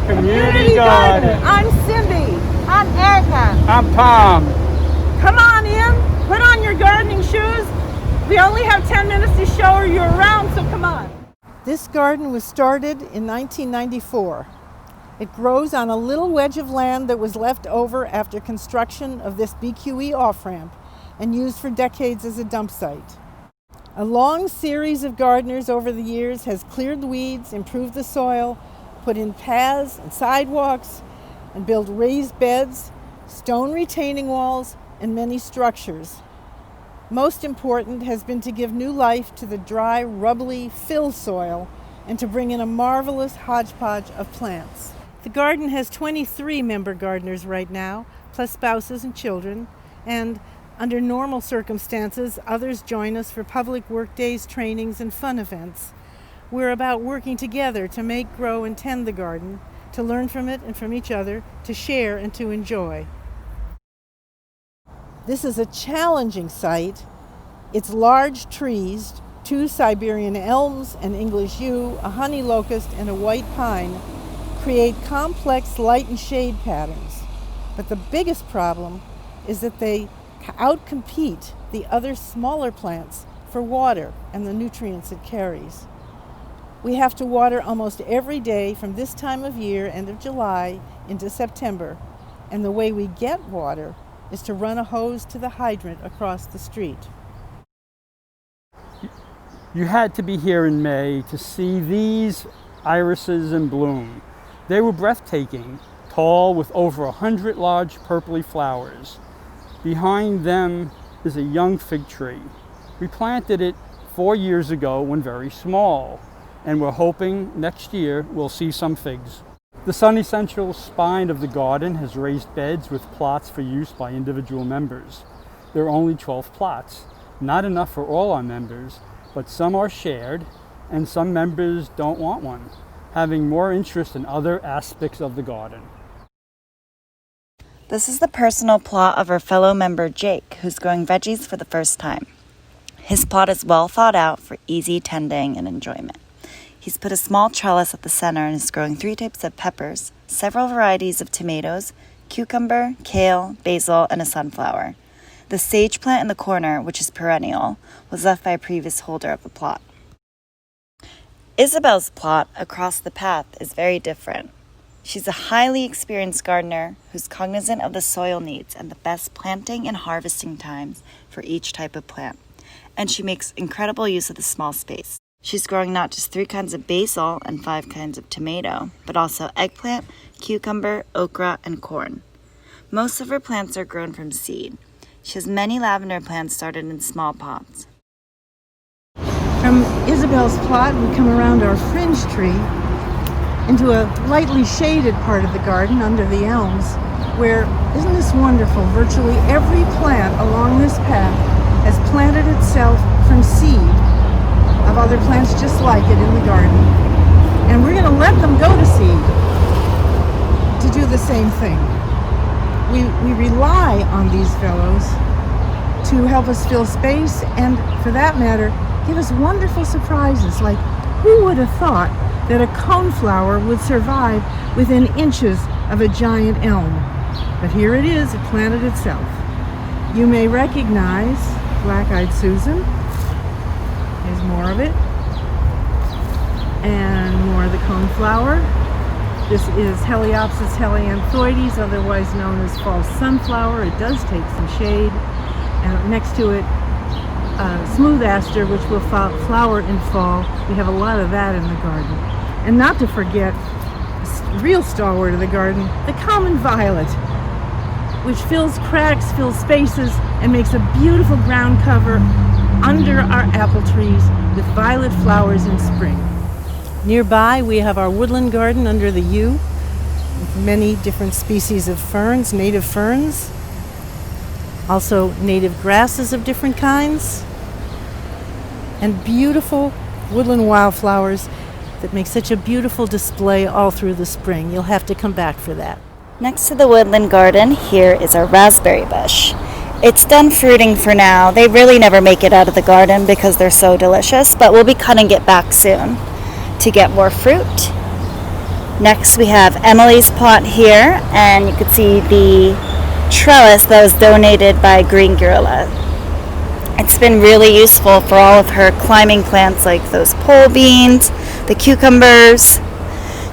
Community Garden. I'm Cindy. I'm Erica. I'm Tom. Come on in, put on your gardening shoes. We only have 10 minutes to show you around, so come on. This garden was started in 1994. It grows on a little wedge of land that was left over after construction of this BQE off-ramp and used for decades as a dump site. A long series of gardeners over the years has cleared the weeds, improved the soil, put in paths and sidewalks, and built raised beds, stone retaining walls, and many structures. Most important has been to give new life to the dry, rubbly fill soil and to bring in a marvelous hodgepodge of plants. The garden has 23 member gardeners right now, plus spouses and children, and under normal circumstances, others join us for public work days, trainings, and fun events. We're about working together to make, grow, and tend the garden, to learn from it and from each other, to share and to enjoy. This is a challenging site. Its large trees, 2 Siberian elms, an English yew, a honey locust, and a white pine, create complex light and shade patterns. But the biggest problem is that they outcompete the other smaller plants for water and the nutrients it carries. We have to water almost every day from this time of year, end of July, into September, and the way we get water is to run a hose to the hydrant across the street. You had to be here in May to see these irises in bloom. They were breathtaking, tall with over 100 large purpley flowers. Behind them is a young fig tree. We planted it 4 years ago when very small, and we're hoping next year we'll see some figs. The Sun Essential spine of the garden has raised beds with plots for use by individual members. There are only 12 plots, not enough for all our members, but some are shared and some members don't want one, having more interest in other aspects of the garden. This is the personal plot of our fellow member Jake, who's growing veggies for the first time. His plot is well thought out for easy tending and enjoyment. He's put a small trellis at the center and is growing 3 types of peppers, several varieties of tomatoes, cucumber, kale, basil, and a sunflower. The sage plant in the corner, which is perennial, was left by a previous holder of the plot. Isabel's plot across the path is very different. She's a highly experienced gardener who's cognizant of the soil needs and the best planting and harvesting times for each type of plant. And she makes incredible use of the small space. She's growing not just 3 kinds of basil and 5 kinds of tomato, but also eggplant, cucumber, okra, and corn. Most of her plants are grown from seed. She has many lavender plants started in small pots. From Isabel's plot, we come around our fringe tree into a lightly shaded part of the garden under the elms, where, isn't this wonderful, virtually every plant along this path has planted itself from seed of other plants just like it in the garden. And we're going to let them go to seed to do the same thing. We rely on these fellows to help us fill space and, for that matter, give us wonderful surprises, like who would have thought that a coneflower would survive within inches of a giant elm? But here it is, it planted itself. You may recognize Black-Eyed Susan. There's more of it. And more of the coneflower. This is Heliopsis helianthoides, otherwise known as false sunflower. It does take some shade. And next to it, smooth aster, which will flower in fall. We have a lot of that in the garden. And not to forget, a real stalwart of the garden, the common violet, which fills cracks, fills spaces, and makes a beautiful ground cover under our apple trees with violet flowers in spring. Nearby, we have our woodland garden under the yew with many different species of ferns, native ferns, also native grasses of different kinds, and beautiful woodland wildflowers that make such a beautiful display all through the spring. You'll have to come back for that. Next to the woodland garden, here is our raspberry bush. It's done fruiting for now. They really never make it out of the garden because they're so delicious, but we'll be cutting it back soon to get more fruit. Next we have Emily's plot here, and you can see the trellis that was donated by Green Gorilla. It's been really useful for all of her climbing plants like those pole beans, the cucumbers.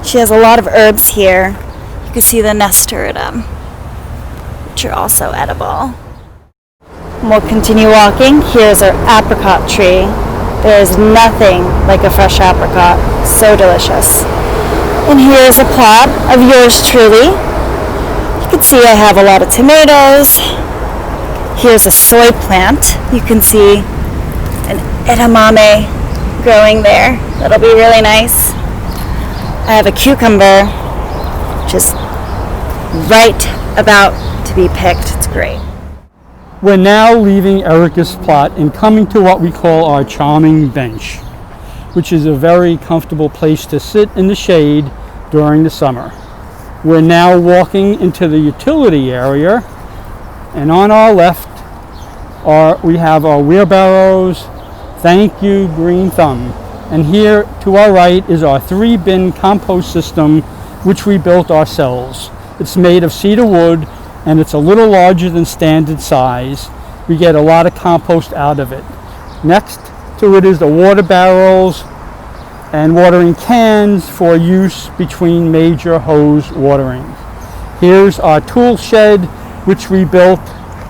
She has a lot of herbs here. You can see the nasturtium, which are also edible. And we'll continue walking. Here's our apricot tree. There is nothing like a fresh apricot. So delicious. And here's a plot of yours truly. You can see I have a lot of tomatoes. Here's a soy plant. You can see an edamame growing there. That'll be really nice. I have a cucumber just right about to be picked. It's great. We're now leaving Erica's plot and coming to what we call our charming bench, which is a very comfortable place to sit in the shade during the summer. We're now walking into the utility area, and on our left we have our wheelbarrows. Thank you, GreenThumb. And here to our right is our 3-bin compost system, which we built ourselves. It's made of cedar wood, and it's a little larger than standard size. We get a lot of compost out of it. Next to it is the water barrels and watering cans for use between major hose watering. Here's our tool shed, which we built.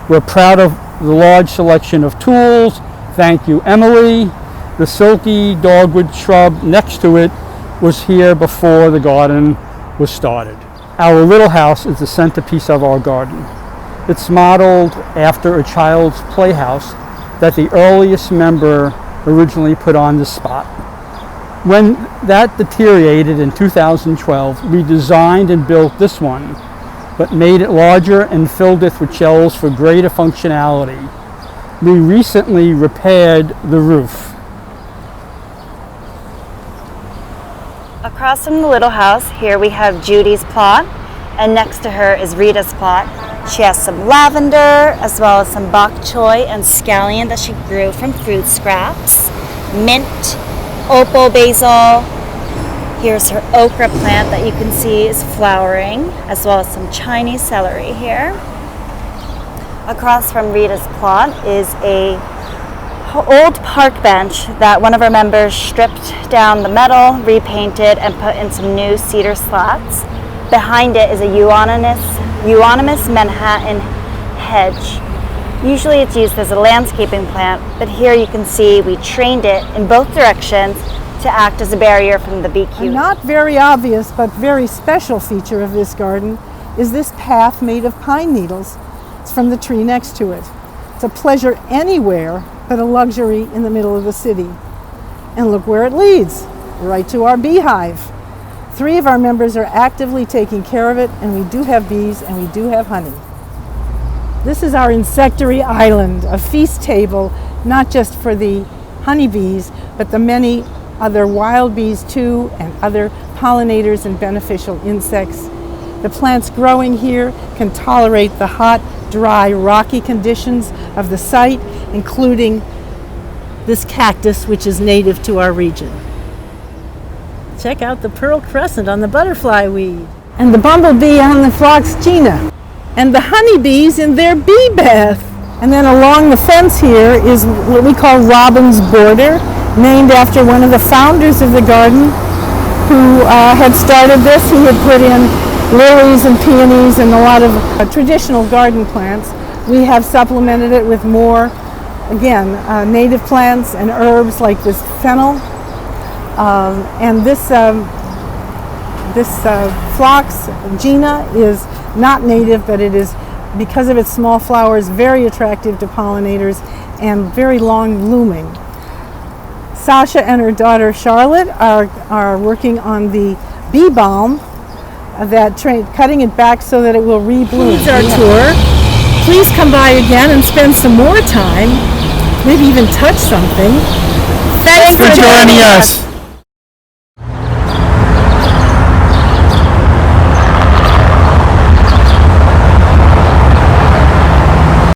We're proud of the large selection of tools. Thank you, Emily. The silky dogwood shrub next to it was here before the garden was started. Our little house is the centerpiece of our garden. It's modeled after a child's playhouse that the earliest member originally put on the spot. When that deteriorated in 2012, we designed and built this one, but made it larger and filled it with shelves for greater functionality. We recently repaired the roof. Across from the little house, here we have Judy's plot, and next to her is Rita's plot. She has some lavender, as well as some bok choy and scallion that she grew from food scraps, mint, opal basil. Here's her okra plant that you can see is flowering, as well as some Chinese celery here. Across from Rita's plot is a old park bench that one of our members stripped down the metal, repainted, and put in some new cedar slats. Behind it is a euonymus Manhattan hedge. Usually it's used as a landscaping plant, but here you can see we trained it in both directions to act as a barrier from the BQ. A not very obvious but very special feature of this garden is this path made of pine needles. It's from the tree next to it. It's a pleasure anywhere but a luxury in the middle of the city. And look where it leads, right to our beehive. 3 of our members are actively taking care of it, and we do have bees and we do have honey. This is our insectary island, a feast table, not just for the honeybees, but the many other wild bees too, and other pollinators and beneficial insects. The plants growing here can tolerate the hot, dry, rocky conditions of the site, including this cactus, which is native to our region. Check out the pearl crescent on the butterfly weed, and the bumblebee on the phlox gina, and the honeybees in their bee bath. And then along the fence here is what we call Robin's Border, named after one of the founders of the garden who had started this. He had put in lilies and peonies and a lot of traditional garden plants. We have supplemented it with more, again, native plants and herbs like this fennel. And this phlox gina is not native, but it is, because of its small flowers, very attractive to pollinators and very long blooming. Sasha and her daughter Charlotte are working on the bee balm, cutting it back so that it will rebloom. It's our tour. Please come by again and spend some more time, maybe even touch something. Thanks for joining us.